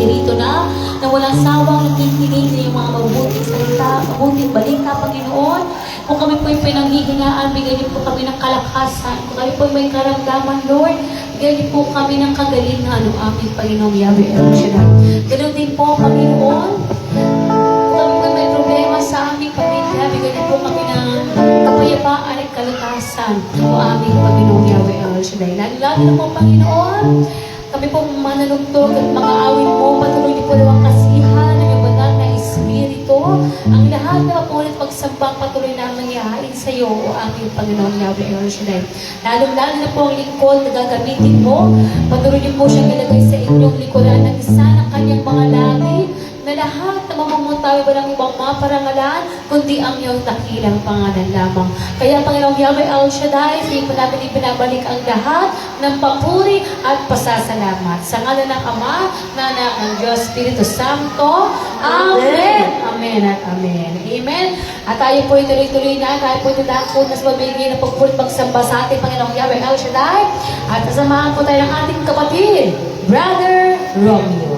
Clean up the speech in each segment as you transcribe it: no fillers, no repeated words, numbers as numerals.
naririto na walang sawang nakikinig ng mga mabuting salita, mabuting balita, Panginoon. Kung kami po'y pinanghihingaan, bigyan niyo po kami ng kalakasan. Kung kami po'y may karamdaman, Lord, bigyan niyo po kami ng kagalingan ng aming Panginoong Yahweh El Shaddai. Ganun din po, Panginoon, kung kami po'y may problema sa aming pamilya, bigyan niyo po kami ng kapayapaan at kalakasan ng aming Panginoong Yahweh El Shaddai. Lalo na po, Panginoon, kami po mananugtog at mga awit mo, patuloy niyo po daw ang kasihan ng iyong banal na Espiritu. Ang lahat na mapulit pagsambang patuloy namin ihahain sa iyo, o aming Panginoon Yahweh El Shaddai. Lalo na po ang lingkod na gagamitin mo, patuloy niyo po siyang ilagay sa inyong likuran ng isa ng kanyang mga labi, na lahat na mamamutawi walang ibang mga parangalan, kundi ang iyong dakilang pangalan lamang. Kaya Panginoong Yahweh El Shaddai, hindi po namin ipinabalik ang lahat ng papuri at pasasalamat. Sa ngalan ng Ama, na Anak, ng Diyos, Espiritu Santo. Amen. Amen at Amen. Amen. At tayo po ituloy-tuloy na, tayo po itadakot na sa mabigay na pagpulit pagsamba sa ating Panginoong Yahweh El Shaddai. At kasamahan po tayo ng ating kapatid, Brother Romeo.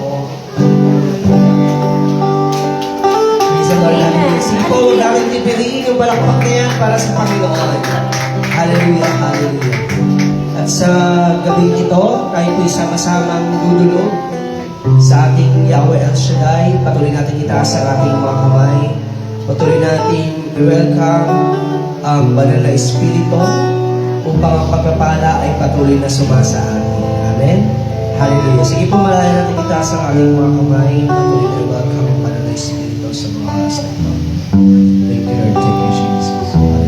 Sige po, dapat ipiliin yung balakpak na yan para sa Panginoon. Hallelujah, hallelujah. At sa gabi ito, tayo po'y sama-samang dudulog sa ating Yahweh El Shaddai. Patuloy natin itaas ang ating mga kamay. Patuloy natin i-welcome ang banal na Espiritu upang ang pagpapala ay patuloy na sumasa atin. Amen? Hallelujah. Sige po, malayan natin itaas ang ating mga kamay. Patuloy na welcome ang banal na Espiritu sa mga oras na ito. Thank you, Lord. Thank you, Jesus. Banal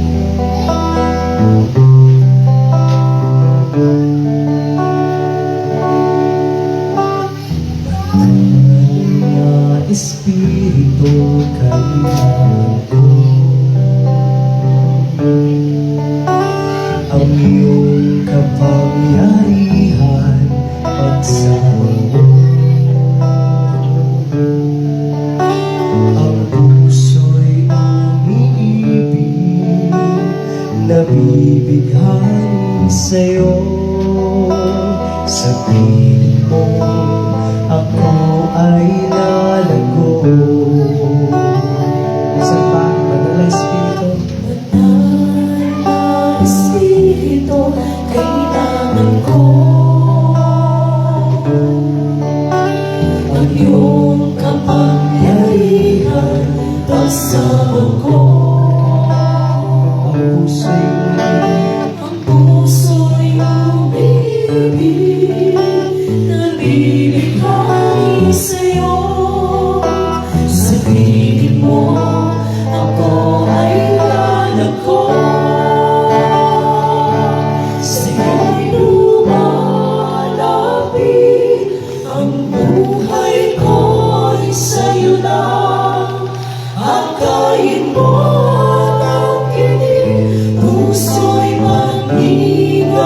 na Espiritu, kailangan ko ang iyong kapangyarihan pagsama mo. Ang puso'y umiibig, nabibighani sa'yo. Sa piling mo, ako ay lalago. Minsan pa, Banal na Espiritu. Banal na Espiritu, kailangan ko ang iyong kapangyarihan kasama ko. Ang puso'y Ang puso'y umibig, nabibighani sa'yo. Sa piling mo, ako ay lalako. Sa'yo'y lumalapit, ang buhay ko'y sa'yo lang. Akayin mo ang kinig, puso'y manigasin,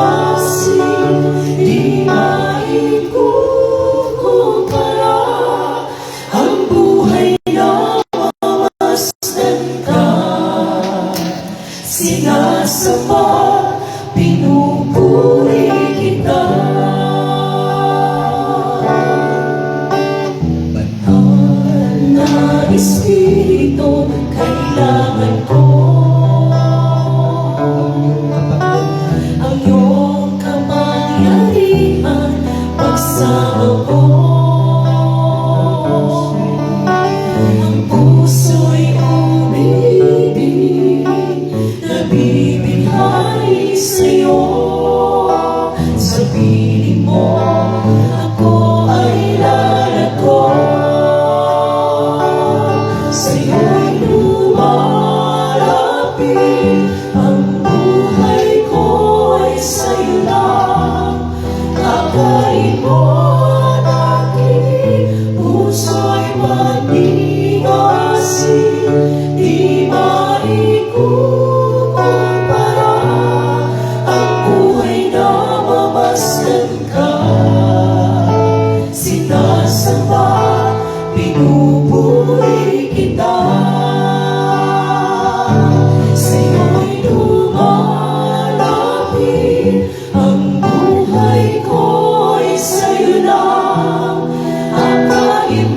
di maikukumpara. Ang buhay na mamasdan ka, sinasamba, pinupuri kita.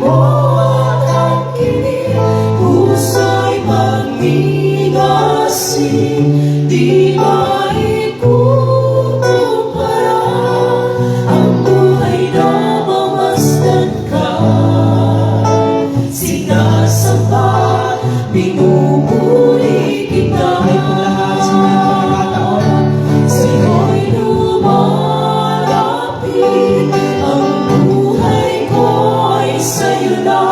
mo ang aking puso'y magnigasin, di maikukumpara ang buhay na mamasdan ka. Sinasamba, pinupuri kita. Ay po lahat sa mga pagkakataon. Sa'yo'y lumalapit, ang buhay ko'y sa'yo na.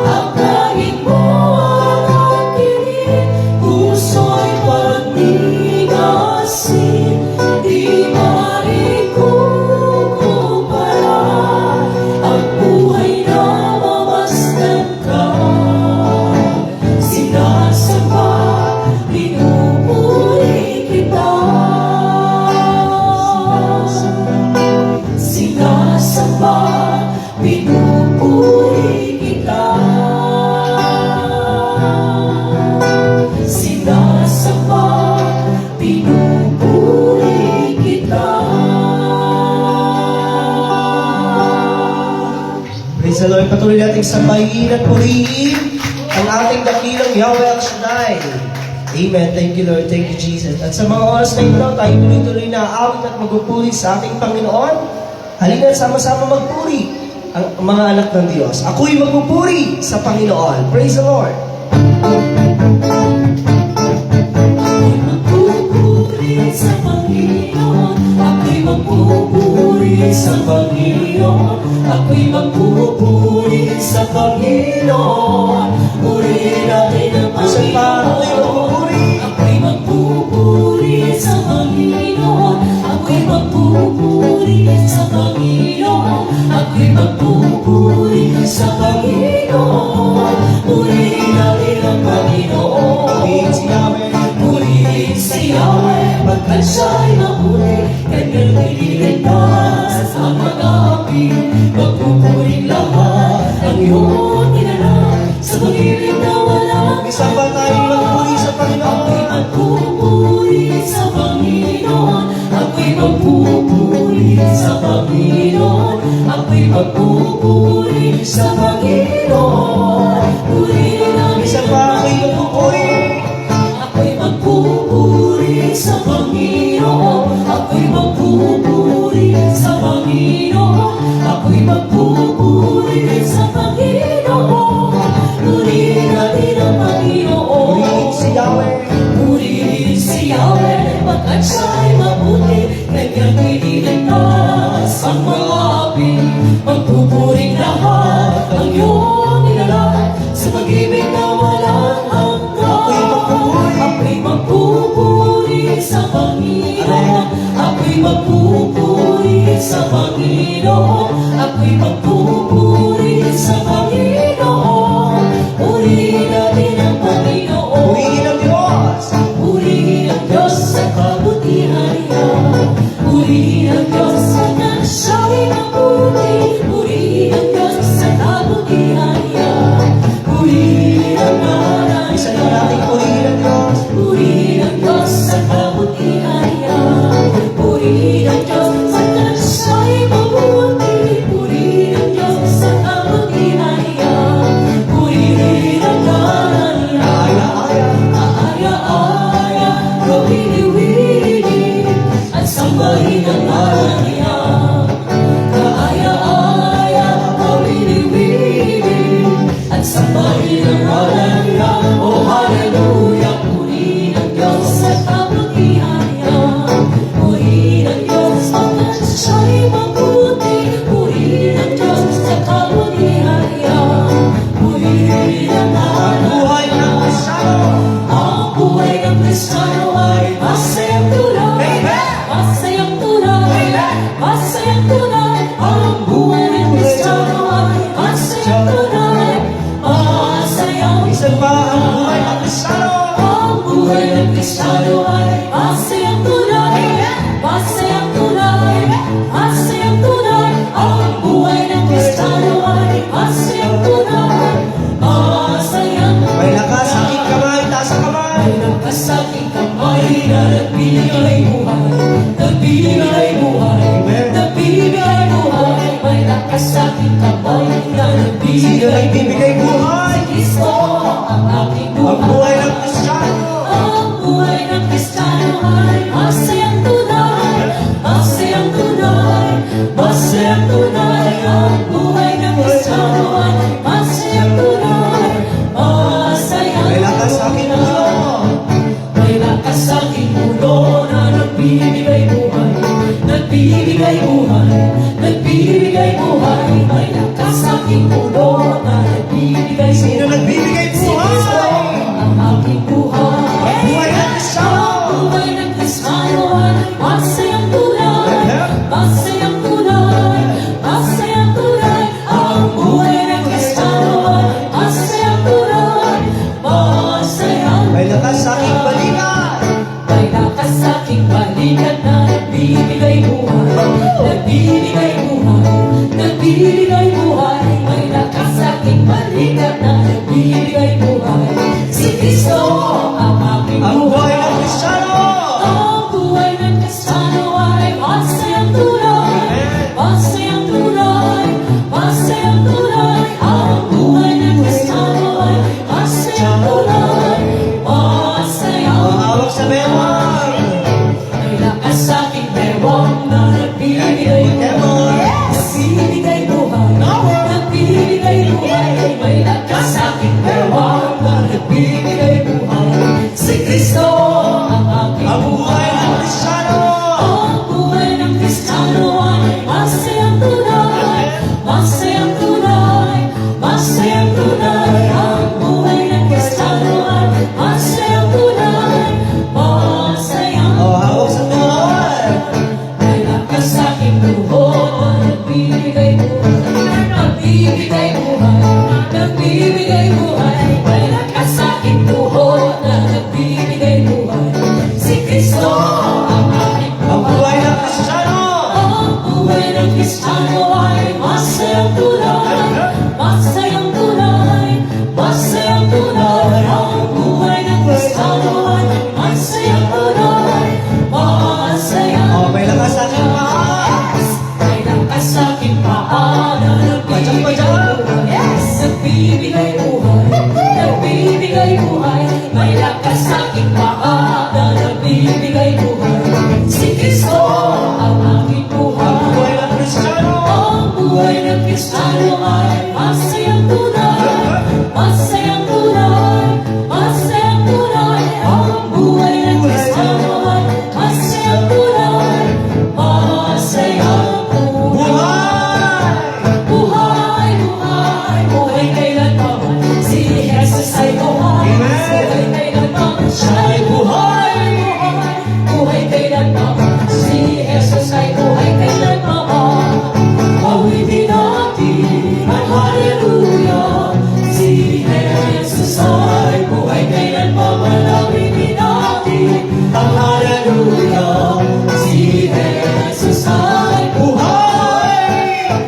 Akagin mo ang aking puso'y pagnigasin, di maikukumpara ang buhay na mamasdan ka. Sinasamba, pinupuri kita. Sinasamba, pinupuri kita. Sinasamba, pinupuri kita. Praise the Lord. Patuloy nating sambahin at purihin ang ating dakilang Yahweh El Shaddai. Amen. Thank you, Lord. Thank you, Jesus. At sa mga oras na ito, tayo tuloy-tuloy na aawit at magpupuri sa ating Panginoon. Halina, sama-sama magpuri ang mga anak ng Diyos. Ako'y magpupuri sa Panginoon. Praise the Lord. Ako'y magpupuri sa Panginoon. Ako'y magpupuri sa Panginoon. Ako'y magpupuri sa Panginoon. Purihin natin ang Minsan pa, ako'y Panginoon. magpupuri. Ako'y magpupuri sa Panginoon. Ako'y magpupuri sa Panginoon. Ako'y magpupuri sa Panginoon. Purihin natin ang Panginoon. Purihin si Yahweh. Purihin si Yahweh, pagkat siya'y mabuti, kanyang nililigtas ang mga api. Magpupuring lahat ang iyong inanap sa pag-ibig na walang Minsan ba tayo magpuri sa Panginoon? ako'y magpupuri sa Panginoon. Ako'y magpupuri sa Panginoon. Ako'y magpupuri sa Panginoon. Purihin namin Minsan ba ako'y magpupuri? ako'y magpupuri sa Panginoon. Ako'y magpupuri sa Panginoon. Ako'y magpupuri sa Panginoon. Purihin natin ang Panginoon. Purihin si Yahweh. Purihin si Yahweh, pagkat siya'y mabuti, kanyang nililigtas ang mga api. Magpupuring lahat ang iyong nilalang sa pag-ibig na walang hanggan. Ako'y magpupuri sa Panginoon. Ako'y magpupuri sa Panginoon. Ako'y magpupuri sa Panginoon. Purihin natin ang Panginoon. Purihin ang Diyos. Purihin ang Diyos sa kabutihan niya. Purihin ang Diyos na siya'y mabuti. Purihin ang Diyos sa kabutihan niya. Purihin ang ngalan Minsan niya. ba natin purihin ang Diyos? Purihin ang Diyos sa kabutihan niya. Purihin ang Diyos sa siya'y mabuti. Purihin ang Diyos sa kabutihan niya. aking puno na nagbibigay Sino nagbibigay Si Kristo buhay? ang aking buhay. Buhay ng Kristiyano. Buhay ng Kristiyano ay masayang tunay. Masayang tunay. Masayang tunay. Ang buhay ng Kristiyano ay masayang tunay. Masayang May lakas sa aking balikat. may lakas sa aking balikat na nagbibigay buhay. Nagbibigay buhay. Nagbibigay buhay. May lakas sa aking balikat na nagbibigay buhay. Si Kristo ang aking Ang buhay buhay. ng Kristiyano. Ang buhay ng Kristiyano ay masayang tunay. Masayang tunay. Masayang tunay. Ang buhay ng Kristiyano ay masayang tunay. Masayang Hawak sa bewang. may lakas sa aking bewang na nagbibigay buhay. Nagbibigay buhay. Nagbibigay buhay. May lakas sa aking bewang na nagbibigay buhay. Si Kristo ang aking Ang buhay ng Kristiyano. ang buhay ng Kristiyano ay masayang tunay. Masayang tunay. Masayang tunay. Ang buhay ng Kristiyano ay masayang tunay. Masayang Hawak sa bewang. may lakas sa aking buhok na nagbibigay buhay. Nagbibigay buhay. Nagbibigay buhay. May lakas sa aking buhok na nagbibigay buhay. Si Kristo ang aking Ang buhay. buhay ng Kristiyano. Ang buhay ng Kristiyano ay masayang tunay. Masayang tunay. Masayang tunay. Ang buhay ng Kristiyano ay masayang tunay. Masayang May lakas sa aking mahal. may lakas sa aking paa na nagbibigay buhay. Nagbibigay buhay. Nagbibigay buhay. May lakas sa aking paa na nagbibigay buhay. Si Kristo ang aking Ang buhay. buhay ng Kristiyano. Ang buhay ng Kristiyano ay masayang tunay. Masayang tunay. Masayang tunay. Ang buhay ng Kristiyano ay masayang tunay. Masayang tunay. Buhay. Buhay, buhay, buhay kailanman. Si Jesus ay buhay. Amen. Buhay kailanman. Siya ay buhay, buhay. Buhay kailanman. Si Jesus ay buhay kailanman. Awitin natin ang hallelujah. Si Jesus ay buhay kailanman. Awitin natin ang hallelujah. Si Jesus ay Buhay.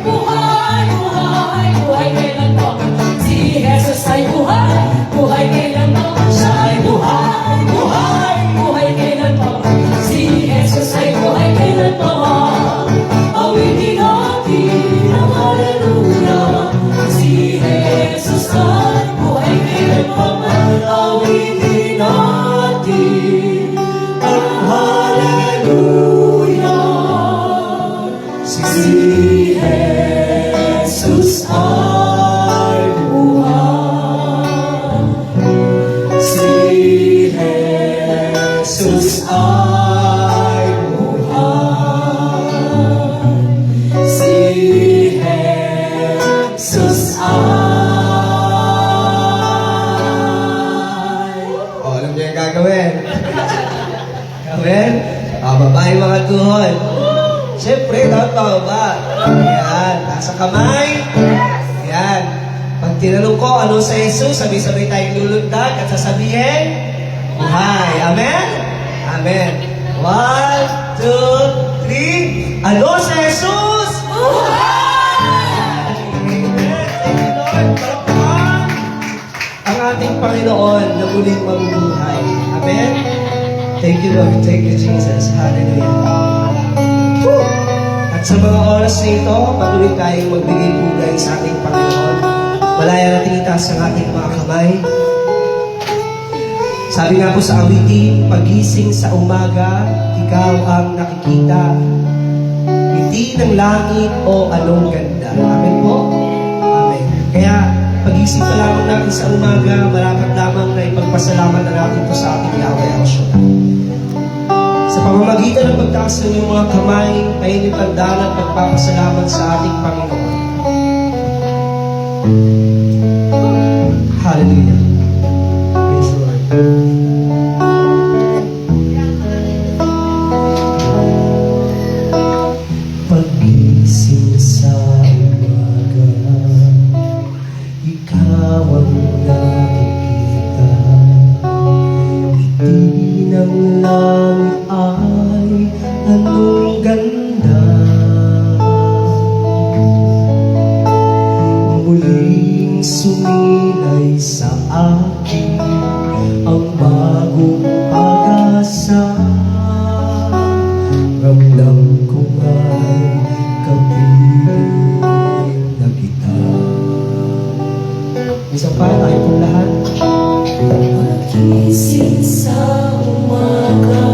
buhay, buhay, buhay kailanman. Si Jesus ay buhay, buhay kailanman. Siya ay buhay, buhay, buhay kailanman. Si Jesus ay buhay kailanman. Awitin natin ang hallelujah. Si Jesus ay buhay kailanman. Awitin natin ang hallelujah. Si Jesus ay buhay. Si Jesus ay buhay. Si Jesus ay Alam niyo yung gagawin. Gawin? Babae mga tuhod. Siyempre, dapat pababa. Ayan, nasa kamay. Ayan. Pag tinanong ko ano sa Jesus, sabay-sabay tayong lulundag at sasabihin, buhay. Amen? Amen. 1, 2, 3. Ano sa Jesus? Amen. Thank you, Lord. Palakpakan ang ating Panginoon na muling mabubuhay. Amen? Thank you, Lord. Thank you, Jesus. Hallelujah. Woo! At sa mga oras na ito, patuloy tayong magbigay pugay sa ating Panginoon. Malaya natin itaas ang ating mga kamay. Sabi nga po sa awitin, pagising sa umaga, ikaw ang nakikita. Hindi ng langit o anong ganda. Amen po? Amen. Kaya, pagising pa lamang natin sa umaga, marapat lamang na ipagpasalamat na natin ito sa ating Yahweh ang Shaddai. Sa pamamagitan ng pagtaas ng iyong mga kamay, ay inipagdaan at pagpapasalamat sa ating Panginoon. Hallelujah. Praise the Lord. Pagising sa umaga, ikaw ang nakikita. Ngiti ng langit ay anong ganda. Muling sumilay sa akin ang bagong pag-asa. Ramdam ko nga'y kapiling na kita. Isa pa, tayo pong lahat. Pagising sa umaga,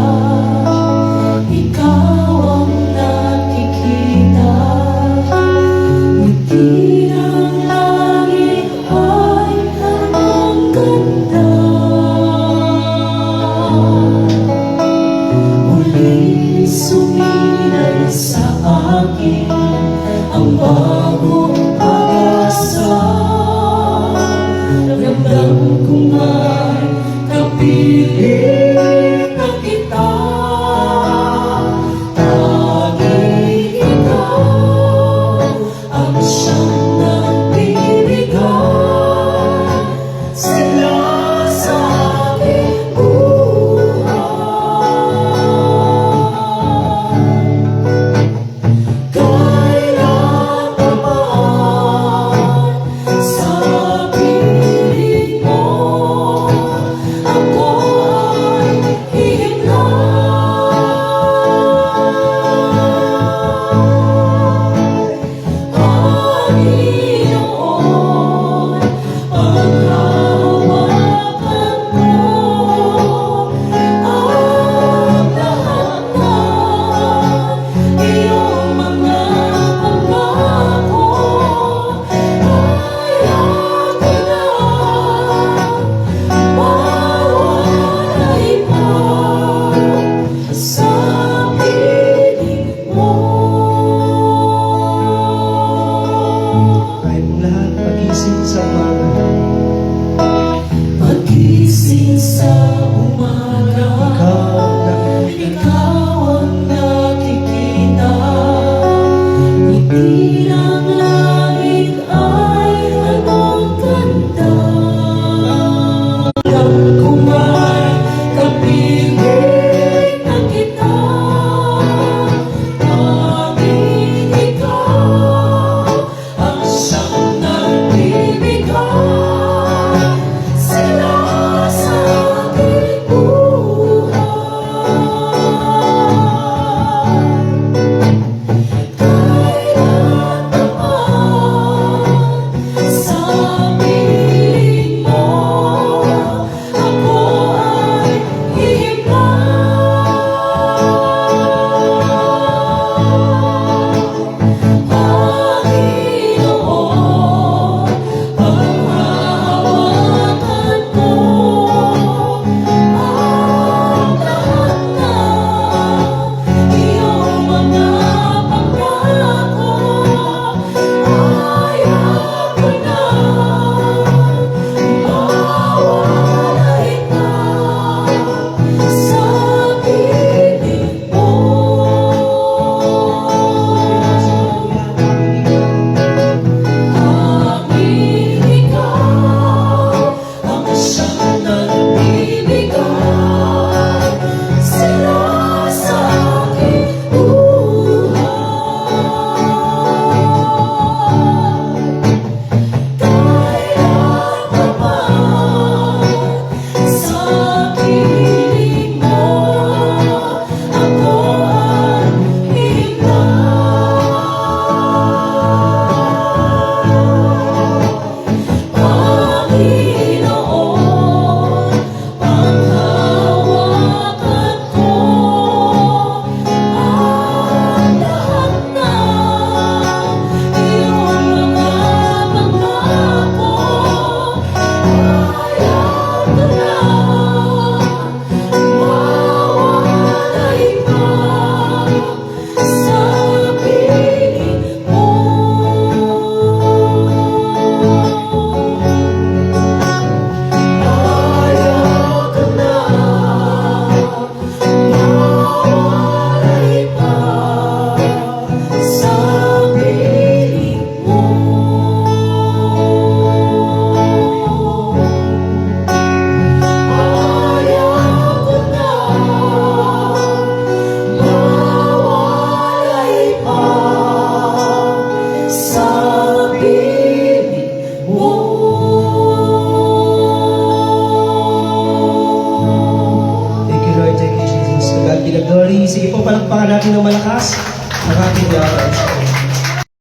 ikaw ang nakikita. Ngiti ng langit ay anong ganda. Muling sumilay sa akin ang bagong pag-asa. Ramdam ko nga'y kapiling na kita. Tanging ikaw ang siyang nagbibigay sila sa aking buhay. Kailan naman sa piling mo ako ay hihimlay. Panginoon, panghawakan mo ang lahat ng iyong mga pangako. Ay akin na mawalay pa sa piling mo. Tayo pong lahat, pagising sa umaga. Pagising sa umaga, Ikaw ang nakikita. ikaw ang nakikita. Ngiti ng langit ay anong ganda. Alam ko nga'y kapiling na kita. Tanging ikaw ang siyang nagbibigay sila sa aking buhay. Kailan Sige po, palakpakan natin ng malakas ang ating worship.